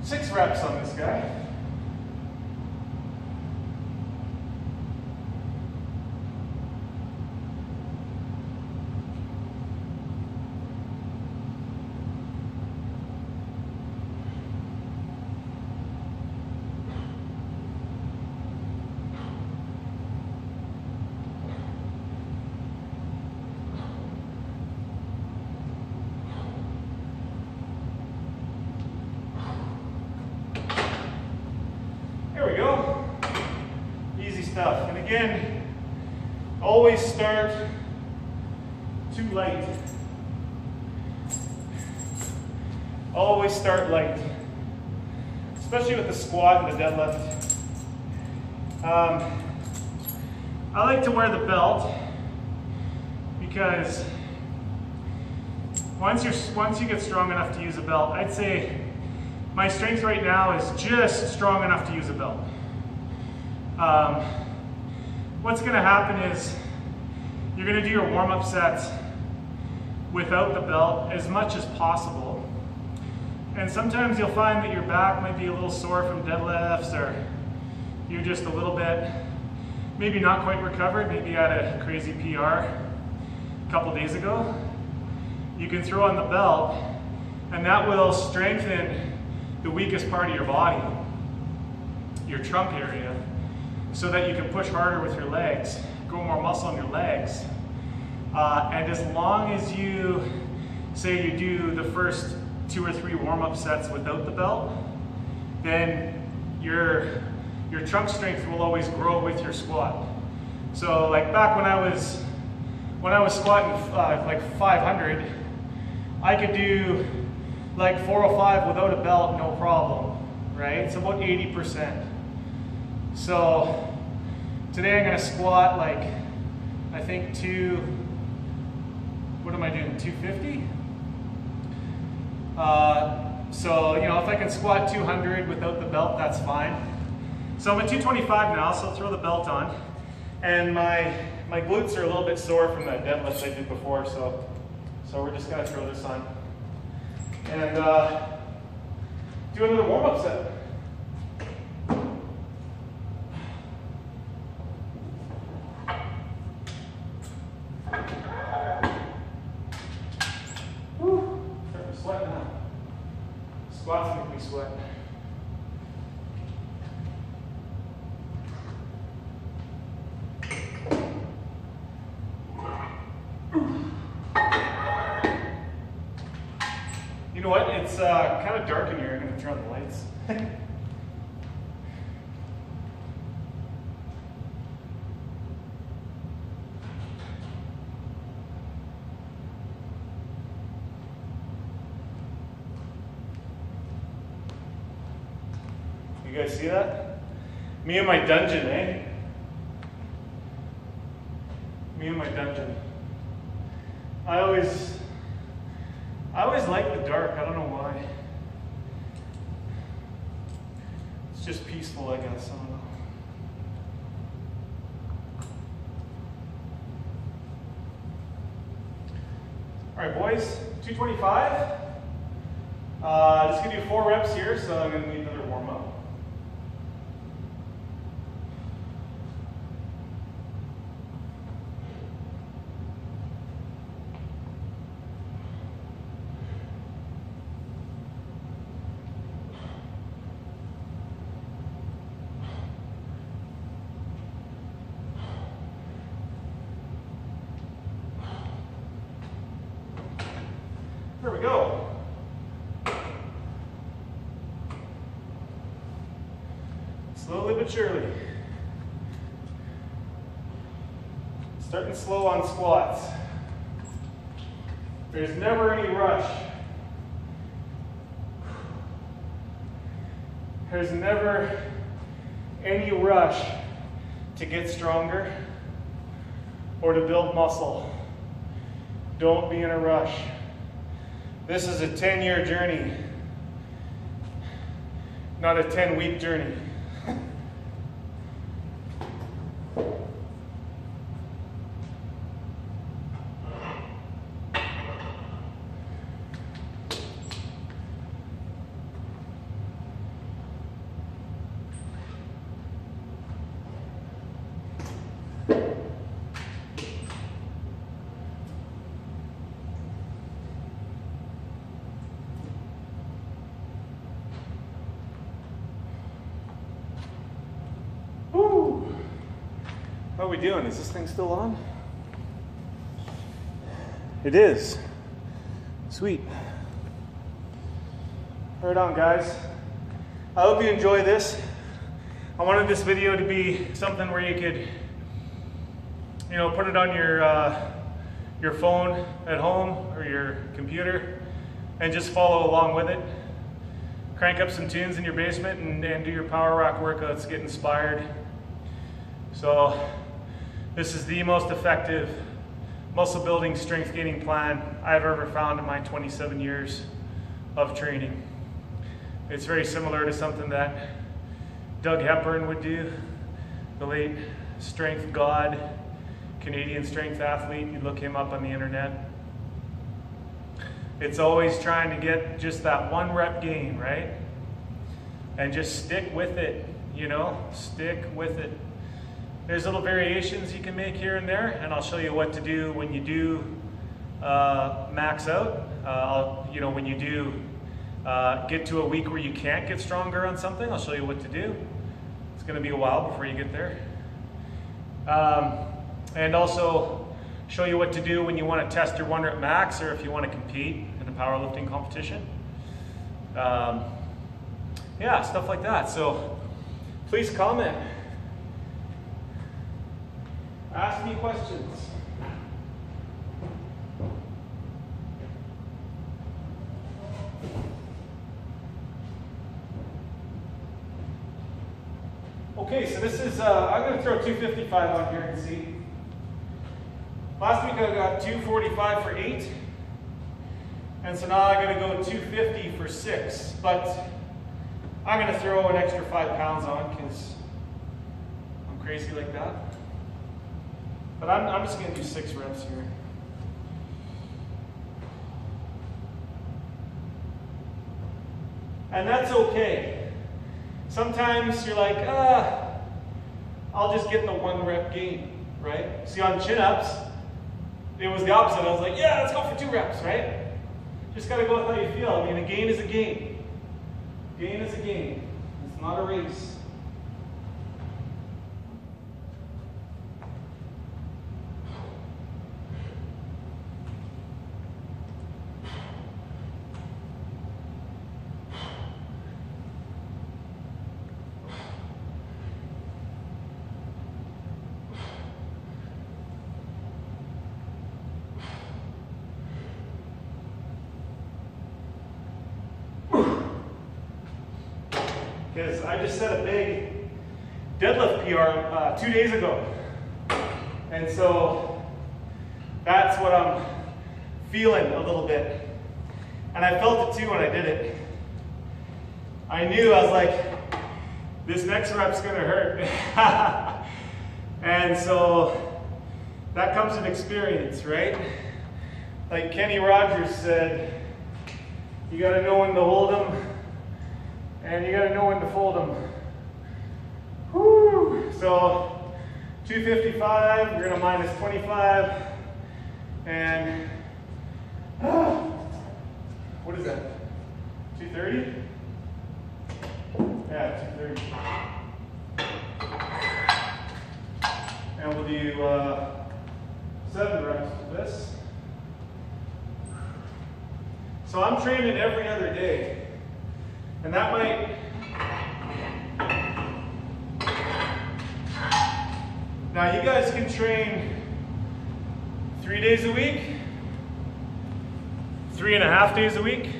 6 reps on this guy. Stuff. And again, always start too light. Always start light, especially with the squat and the deadlift. I like to wear the belt because once you get strong enough to use a belt, I'd say my strength right now is just strong enough to use a belt. What's going to happen is you're going to do your warm-up sets without the belt as much as possible. And sometimes you'll find that your back might be a little sore from deadlifts, or you're just a little bit, maybe not quite recovered, maybe you had a crazy PR a couple days ago. You can throw on the belt, and that will strengthen the weakest part of your body, your trunk area, so that you can push harder with your legs, grow more muscle in your legs. And as long as you, say you do the first 2 or 3 warm-up sets without the belt, then your trunk strength will always grow with your squat. So like back when I was squatting like 500, I could do like 405 without a belt, no problem, right? It's about 80%. So today I'm going to squat like, I think what am I doing, 250? So, you know, if I can squat 200 without the belt, that's fine. So I'm at 225 now, so I'll throw the belt on. And my my glutes are a little bit sore from that deadlift I did before, so we're just gonna throw this on and do another warm-up set. Whew, starting to sweat now. Squats make me sweat. You know what? It's kind of dark in here. I'm going to turn on the lights. You guys see that? Me and my dungeon, eh? Me and my dungeon. I always like the dark. I don't know why. It's just peaceful, I guess. I don't know. All right, boys. 225. Just gonna do 4 reps here, so I'm gonna need another warm up. Here we go. Slowly but surely. Starting slow on squats. There's never any rush. There's never any rush to get stronger or to build muscle. Don't be in a rush. This is a 10-year journey, not a 10-week journey. How are we doing? Is this thing still on? It is. Sweet. Right on, guys. I hope you enjoy this. I wanted this video to be something where you could, you know, put it on your phone at home or your computer and just follow along with it. Crank up some tunes in your basement and do your power rack workouts, get inspired. So this is the most effective muscle building, strength gaining plan I've ever found in my 27 years of training. It's very similar to something that Doug Hepburn would do, the late strength god, Canadian strength athlete. You look him up on the internet. It's always trying to get just that 1 rep gain, right? And just stick with it, you know, stick with it. There's little variations you can make here and there, and I'll show you what to do when you do max out. You know, when you do get to a week where you can't get stronger on something, I'll show you what to do. It's going to be a while before you get there. And also show you what to do when you want to test your 1 rep max, or if you want to compete in a powerlifting competition. Yeah, stuff like that. So please comment. Ask me questions. Okay, so this is, I'm going to throw 255 on here and see. Last week I got 245 for 8. And so now I'm going to go 250 for 6. But I'm going to throw an extra 5 pounds on because I'm crazy like that. But I'm just gonna do 6 reps here. And that's okay. Sometimes you're like, I'll just get the 1 rep gain, right? See, on chin-ups, it was the opposite. I was like, yeah, let's go for 2 reps, right? Just gotta go with how you feel. I mean, a gain is a gain. Gain is a gain. It's not a race. Because I just set a big deadlift PR 2 days ago. And so that's what I'm feeling a little bit. And I felt it too when I did it. I knew, I was like, this next rep's gonna hurt. And so that comes with experience, right? Like Kenny Rogers said, you gotta know when to hold them, and you gotta know when to fold them. Whew. So 255, we're gonna minus 25, and what is that? 230? Yeah, 230. And we'll do 7 reps of this. So I'm training every other day. And that might, now you guys can train 3 days a week, 3.5 days a week,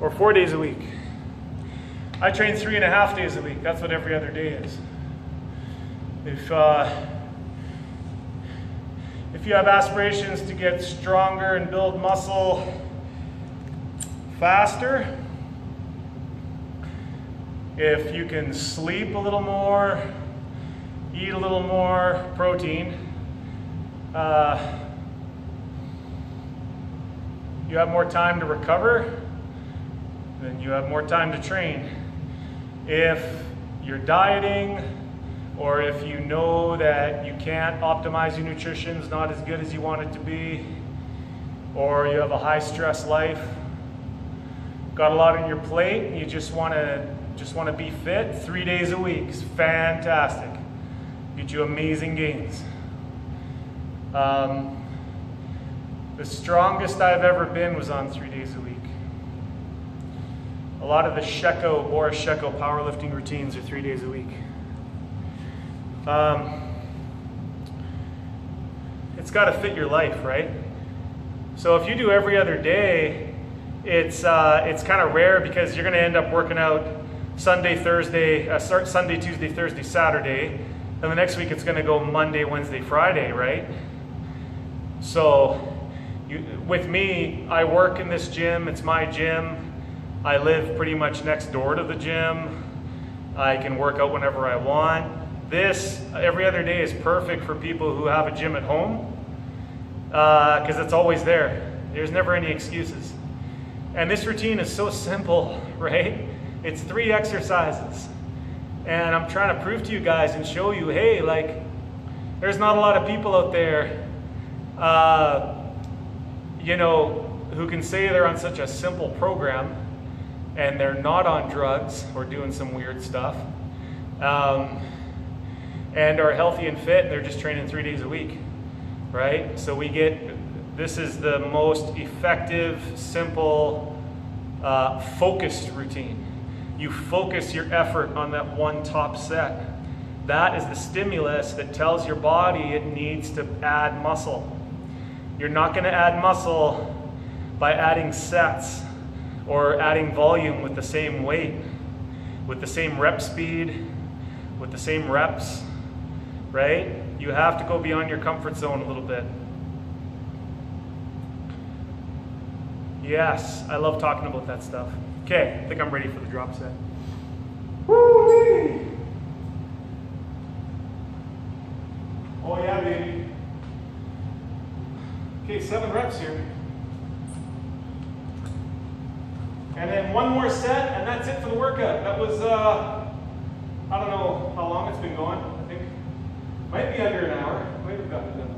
or 4 days a week. I train 3.5 days a week. That's what every other day is. If you have aspirations to get stronger and build muscle faster, if you can sleep a little more, eat a little more protein, you have more time to recover, then you have more time to train. If you're dieting, or if you know that you can't optimize your nutrition, it's not as good as you want it to be, or you have a high stress life, got a lot on your plate, and you just want to be fit, 3 days a week is fantastic. Get you amazing gains. The strongest I've ever been was on 3 days a week. A lot of the Boris Sheiko powerlifting routines are 3 days a week. It's got to fit your life, right? So if you do every other day, it's kind of rare, because you're going to end up working out Sunday, Tuesday, Thursday, Saturday, and the next week it's going to go Monday, Wednesday, Friday, right? So with me, I work in this gym. It's my gym. I live pretty much next door to the gym. I can work out whenever I want. This, every other day, is perfect for people who have a gym at home, because it's always there. There's never any excuses. And this routine is so simple, right? It's 3 exercises. And I'm trying to prove to you guys and show you, hey, like, there's not a lot of people out there, who can say they're on such a simple program and they're not on drugs or doing some weird stuff, and are healthy and fit, and they're just training 3 days a week, right? So this is the most effective, simple, focused routine. You focus your effort on that one top set. That is the stimulus that tells your body it needs to add muscle. You're not going to add muscle by adding sets or adding volume with the same weight, with the same rep speed, with the same reps, right? You have to go beyond your comfort zone a little bit. Yes, I love talking about that stuff. Okay, I think I'm ready for the drop set. Woo-wee! Oh yeah. baby. Okay, 7 reps here. And then one more set, and that's it for the workout. That was, I don't know how long it's been going. I think might be under an hour. Might have gotten it done.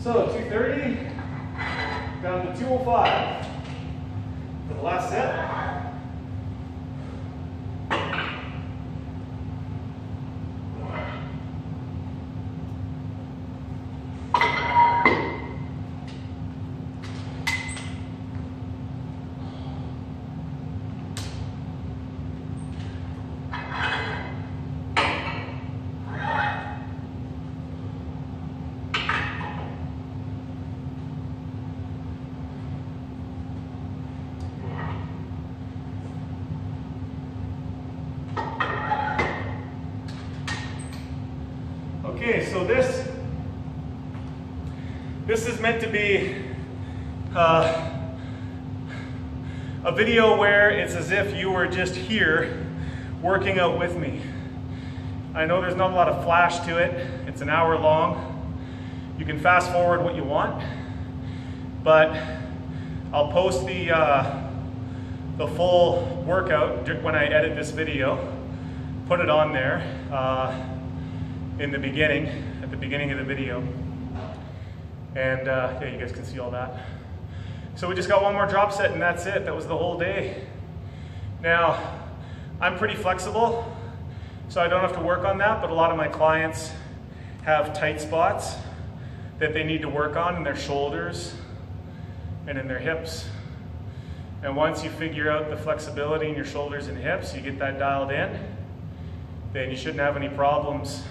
So 230 down to 205 for the last set. Okay, so this is meant to be a video where it's as if you were just here working out with me. I know there's not a lot of flash to it. It's an hour long. You can fast forward what you want, but I'll post the full workout when I edit this video, put it on there. In the beginning, at the beginning of the video. And yeah, you guys can see all that. So we just got one more drop set and that's it. That was the whole day. Now, I'm pretty flexible, so I don't have to work on that, but a lot of my clients have tight spots that they need to work on in their shoulders and in their hips. And once you figure out the flexibility in your shoulders and hips, you get that dialed in, then you shouldn't have any problems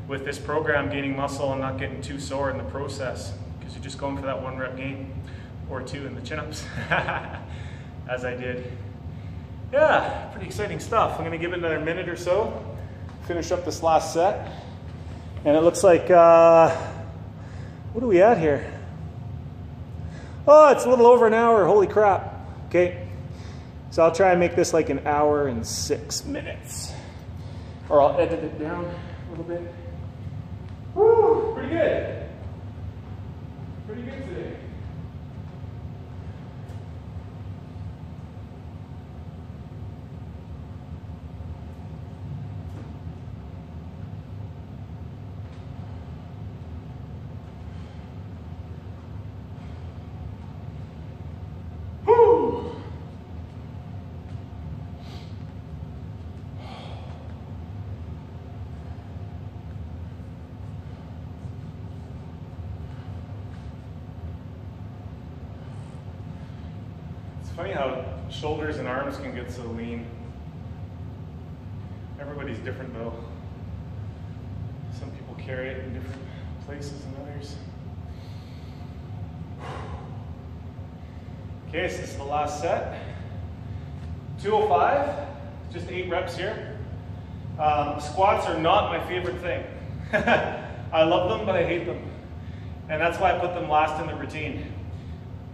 with this program gaining muscle and not getting too sore in the process, because you're just going for that 1 rep gain or 2 in the chin-ups, as I did. Yeah, pretty exciting stuff. I'm gonna give it another minute or so, finish up this last set. And it looks like, what are we at here? Oh, it's a little over an hour, holy crap. Okay, so I'll try and make this like an hour and 6 minutes. Or I'll edit it down a little bit. Woo, pretty good. Pretty good today. Woo. Funny how shoulders and arms can get so lean. Everybody's different though. Some people carry it in different places than others. Okay, so this is the last set. 205, just 8 reps here. Squats are not my favorite thing. I love them, but I hate them. And that's why I put them last in the routine.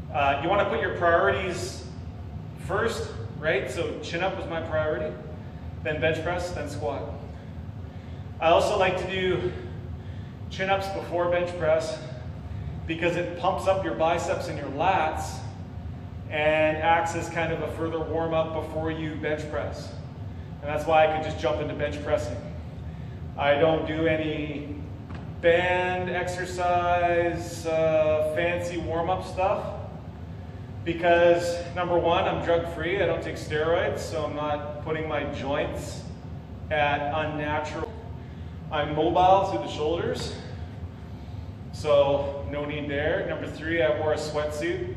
You want to put your priorities first, right? So chin up was my priority, then bench press, then squat. I also like to do chin ups before bench press because it pumps up your biceps and your lats and acts as kind of a further warm up before you bench press. And that's why I can just jump into bench pressing. I don't do any band exercise, fancy warm up stuff. Because number one, I'm drug free, I don't take steroids, so I'm not putting my joints at unnatural. I'm mobile through the shoulders, so no need there. Number 3, I wore a sweatsuit,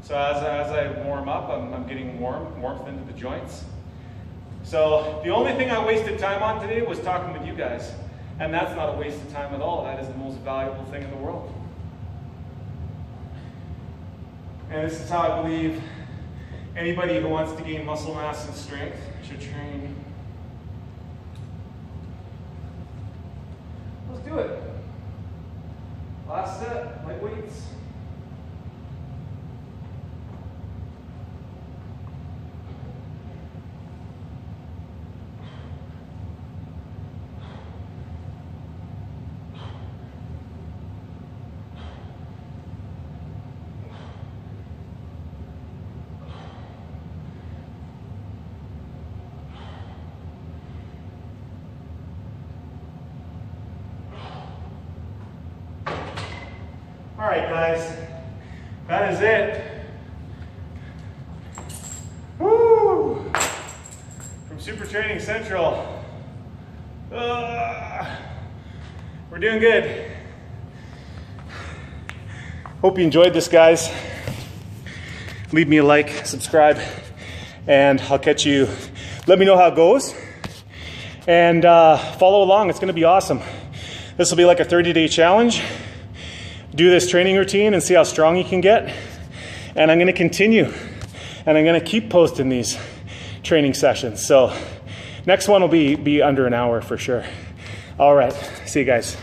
so as I warm up, I'm getting warmth into the joints. So the only thing I wasted time on today was talking with you guys. And that's not a waste of time at all. That is the most valuable thing in the world. And this is how I believe anybody who wants to gain muscle mass and strength should train. Let's do it. Last set, light weights. All right, guys, that is it. Woo! From Super Training Central. We're doing good. Hope you enjoyed this, guys. Leave me a like, subscribe, and I'll catch you. Let me know how it goes. And follow along. It's going to be awesome. This will be like a 30-day challenge. Do this training routine and see how strong you can get. And I'm going to continue. And I'm going to keep posting these training sessions. So next one will be under an hour for sure. All right. See you guys.